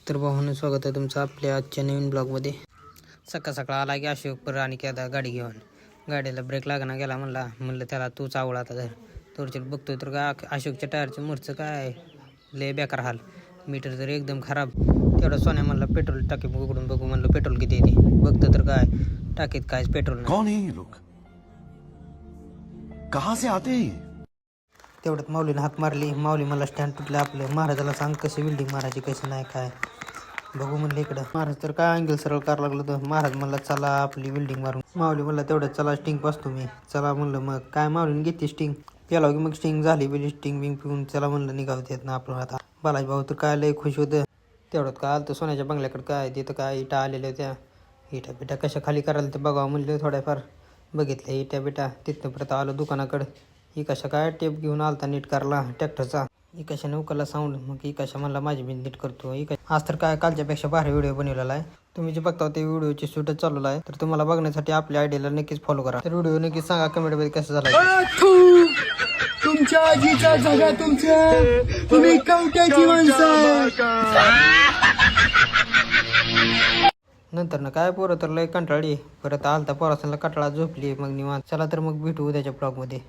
तर भावानं स्वागत आहे तुमचं आपल्या आजच्या नवीन ब्लॉगमध्ये. सकाळ सकाळ आला की अशोक पर आणि की आता गाडी घेऊन गाडीला ब्रेक लागना गेला म्हणलं त्याला तूच आवड आता धर थोडक्यात बघतोय तर का अशोकच्या टायरचं मूर्चं काय लय बेकार हाल. मीटर तर एकदम खराब. तेवढा सोन्या म्हणला पेट्रोल टाकी उघडून बघू म्हणलं पेट्रोल किती येते. बघतं तर काय टाकीत कायच पेट्रोल नाही. कौन है ये लोग? कहाँ से आते हैं? तेवढ्यात माऊलीनं हाक मारली. माऊली मला स्टँड तुटलं आपलं. महाराजाला सांग कशी बिल्डिंग मारायची कशी नाही काय बघू म्हणलं इकडं. महाराज तर काय अँगल सरळ करायला लागलं तर महाराज म्हणला चला आपली बिल्डिंग मारून. माऊली म्हणला तेवढ्यात चला स्टिंग पासतो मी. चला म्हणलं मग काय माऊलीने घेतली स्टिंग प्याला की मग स्टिंग झाली बिली स्टिंग बिंग पिऊन चला म्हणलं निघावत ना आपलं. आता बालाजी भाऊ तर काय लय खुश होतं. तेवढ्यात काय आलं तर सोन्याच्या बंगल्याकडे काय तिथं काय इटा आलेल्या होत्या. इटा बिटा कशा खाली करायला ते बघावं म्हणलं. थोड्याफार बघितल्या इटा बिटा. तिथनं परत आलं दुकानाकडं. ही कशा काय टेप घेऊन आलता नीट करायला ट्रॅक्टरचा. ही कशाने उकलला साऊंड मग ही कशा म्हणला माझी मी नीट करतो. ही आज तर काय कालच्यापेक्षा भारी व्हिडिओ बनवलेला आहे. तुम्ही जे बघता ते व्हिडिओची शूटच चालू आहे. तर तुम्हाला बघण्यासाठी आपल्या आयडियाला नक्कीच फॉलो करा. तर व्हिडिओ नक्कीच सांगा कमेंटमध्ये कसं झाला. तुमच्या आजीचा जगा तुमच्या तुम्ही कवट्याची माणसं. नंतर ना काय पोरं तर लय कंटाळली. परत आलता पोरासांना कटाळा झोपली. मग निवांत चला तर मग भेटू उद्याच्या ब्लॉगमध्ये.